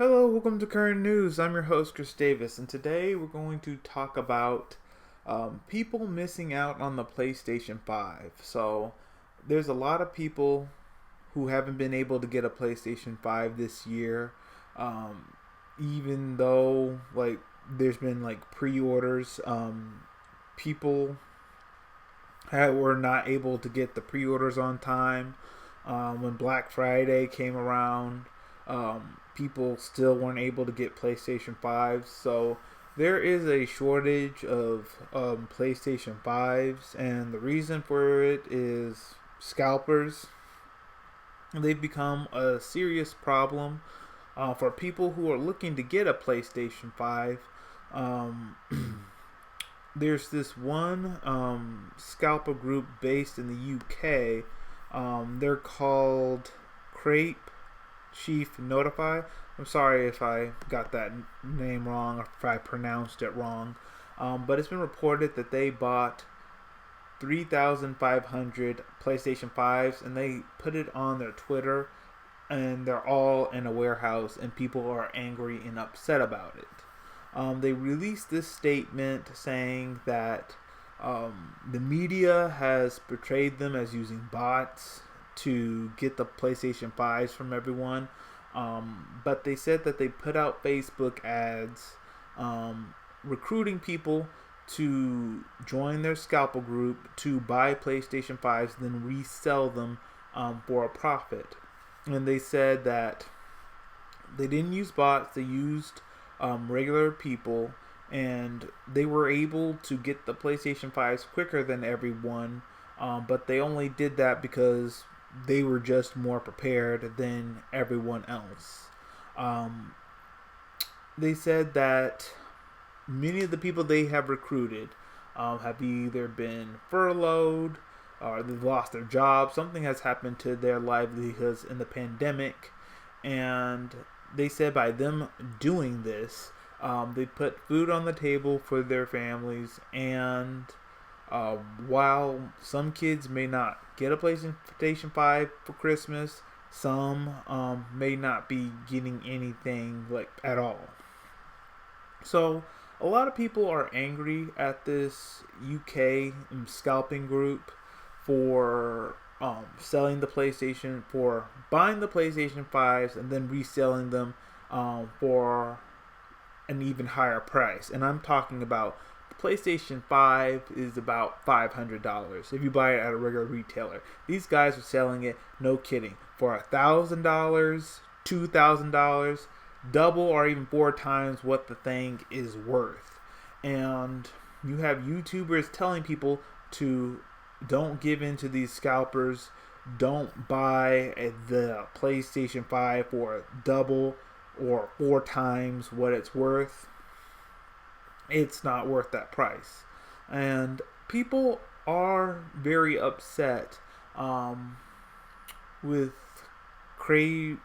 Hello, welcome to Current News. I'm your host, Chris Davis, and today we're going to talk about people missing out on the PlayStation 5. So, there's a lot of people who haven't been able to get a PlayStation 5 this year, even though, there's been, pre-orders. People were not able to get the pre-orders on time. When Black Friday came around, people still weren't able to get PlayStation 5s. So there is a shortage of PlayStation 5s, and the reason for it is scalpers. They've become a serious problem for people who are looking to get a PlayStation 5. Um, there's this one scalper group based in the UK. They're called Crepe Chief Notify. I'm sorry if I got that name wrong or if I pronounced it wrong. But it's been reported that they bought 3,500 PlayStation 5s and they put it on their Twitter, and they're all in a warehouse and people are angry and upset about it. They released this statement saying that the media has portrayed them as using bots to get the PlayStation 5s from everyone. But they said that they put out Facebook ads recruiting people to join their scalper group to buy PlayStation 5s, then resell them for a profit. And they said that they didn't use bots, they used regular people, and they were able to get the PlayStation 5s quicker than everyone. But they only did that because they were just more prepared than everyone else. They said that many of the people they have recruited have either been furloughed or they've lost their jobs. Something has happened to their livelihoods in the pandemic. And they said by them doing this, they put food on the table for their families. And while some kids may not get a PlayStation 5 for Christmas, some may not be getting anything at all. So a lot of people are angry at this UK scalping group for selling the PlayStation, for buying the PlayStation 5s and then reselling them for an even higher price. And I'm talking about the PlayStation 5 is about $500 if you buy it at a regular retailer. These guys are selling it, no kidding, for $1,000, $2,000, double or even four times what the thing is worth. And you have YouTubers telling people to don't give in to these scalpers, don't buy the PlayStation 5 for double or four times what it's worth. It's not worth that price. And people are very upset with Crepe.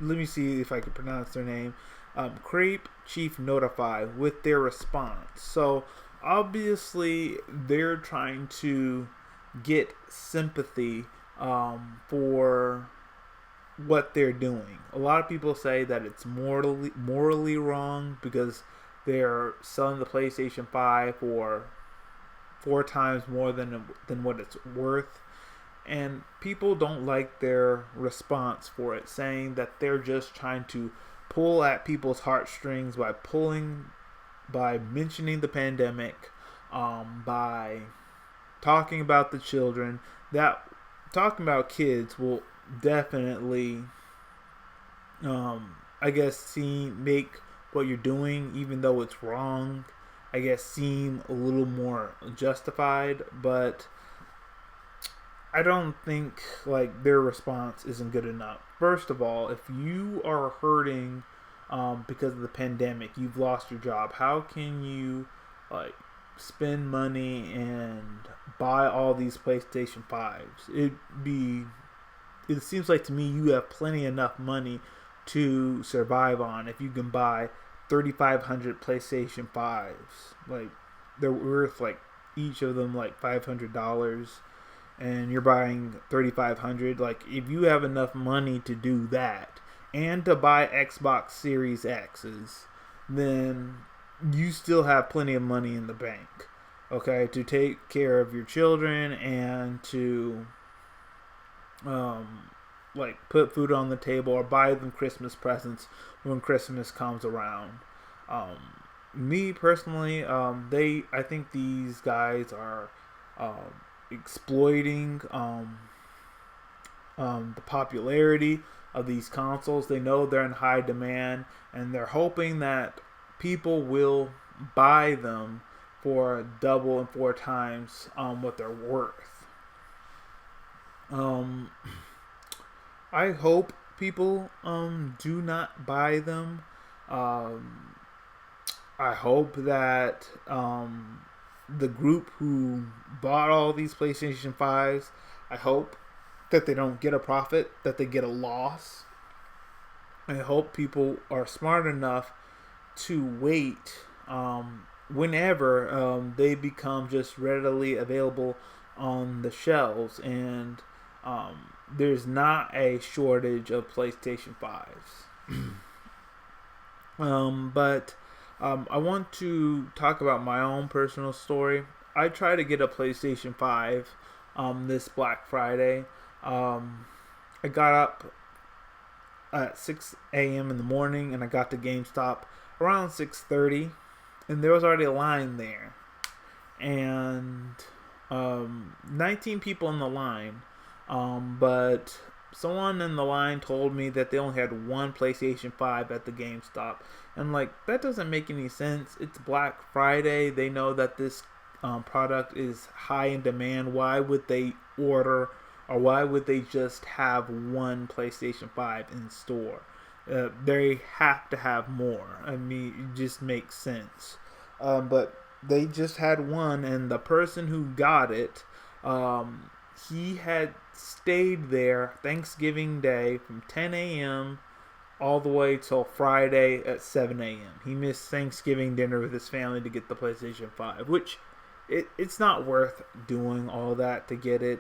Let me see if I can pronounce their name. Crepe Chief Notify with their response. So obviously they're trying to get sympathy for what they're doing. A lot of people say that it's morally wrong because they're selling the PlayStation 5 for four times more than what it's worth. And people don't like their response for it, saying that they're just trying to pull at people's heartstrings by mentioning the pandemic, by talking about the children. That talking about kids will definitely, make what you're doing, even though it's wrong, seem a little more justified. But I don't think their response isn't good enough. First of all, if you are hurting because of the pandemic, you've lost your job, how can you spend money and buy all these PlayStation 5s? It seems like to me you have plenty enough money to survive on if you can buy 3,500 PlayStation 5s. They're worth each of them $500, and you're buying 3,500. If you have enough money to do that, and to buy Xbox Series X's, then you still have plenty of money in the bank, okay, to take care of your children and to like put food on the table or buy them Christmas presents when Christmas comes around. Me personally, I think these guys are exploiting the popularity of these consoles. They know they're in high demand, and they're hoping that people will buy them for double and four times what they're worth. I hope people do not buy them. I hope that the group who bought all these PlayStation 5s, I hope that they don't get a profit, that they get a loss. I hope people are smart enough to wait whenever they become just readily available on the shelves, and there's not a shortage of PlayStation 5s. But I want to talk about my own personal story. I tried to get a PlayStation 5 this Black Friday. I got up at 6 a.m. in the morning, and I got to GameStop around 6:30, and there was already a line there, and 19 people in the line, but someone in the line told me that they only had one PlayStation 5 at the GameStop, and like, that doesn't make any sense. It's Black Friday. They know that this product is high in demand. Why would they order, or why would they just have one PlayStation 5 in store? They have to have more. I mean, it just makes sense. But they just had one, and the person who got it, he had stayed there Thanksgiving Day from 10 a.m. all the way till Friday at 7 a.m. He missed Thanksgiving dinner with his family to get the PlayStation 5, which it's not worth doing all that to get it.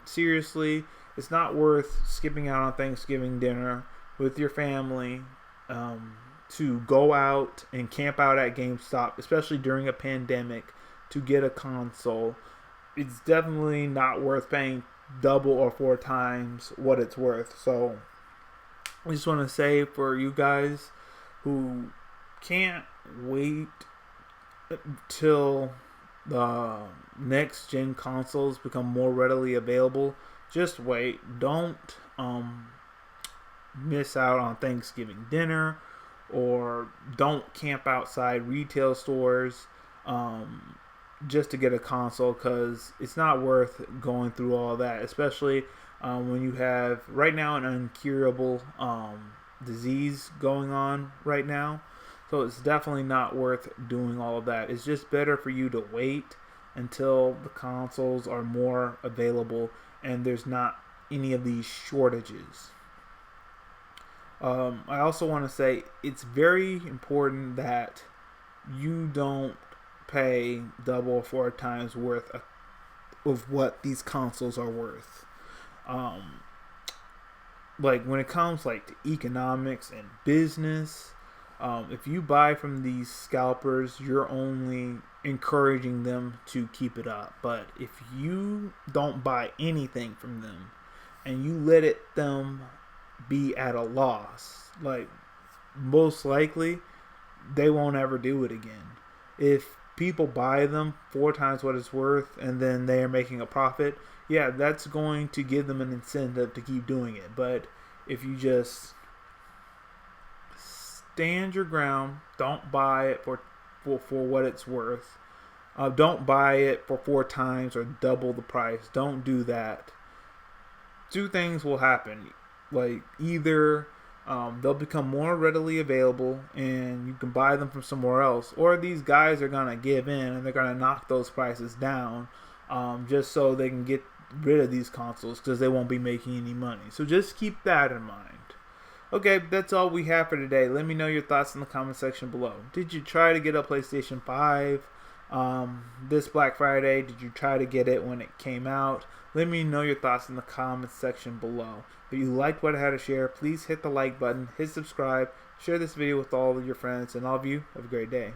Seriously, it's not worth skipping out on Thanksgiving dinner with your family to go out and camp out at GameStop, especially during a pandemic, to get a console. It's definitely not worth paying double or four times what it's worth. So I just want to say, for you guys who can't wait till the next gen consoles become more readily available, just wait. Don't miss out on Thanksgiving dinner, or don't camp outside retail stores just to get a console, because it's not worth going through all that, especially when you have right now an incurable disease going on right now. So it's definitely not worth doing all of that. It's just better for you to wait until the consoles are more available and there's not any of these shortages. I also want to say it's very important that you don't pay double or four times worth of what these consoles are worth. Like, when it comes like to economics and business, if you buy from these scalpers, you're only encouraging them to keep it up. But if you don't buy anything from them and you let them be at a loss, like, most likely they won't ever do it again. If people buy them four times what it's worth and then they are making a profit, yeah, that's going to give them an incentive to keep doing it. But if you just stand your ground, don't buy it for what it's worth, don't buy it for four times or double the price, don't do that. Two things will happen. Like, either they'll become more readily available and you can buy them from somewhere else, or these guys are gonna give in and they're gonna knock those prices down just so they can get rid of these consoles, because they won't be making any money. So just keep that in mind. Okay, that's all we have for today. Let me know your thoughts in the comment section below. Did you try to get a PlayStation 5 this Black Friday? Did you try to get it when it came out? Let me know your thoughts in the comments section below. If you liked what I had to share, please hit the like button, hit subscribe, share this video with all of your friends, and all of you have a great day.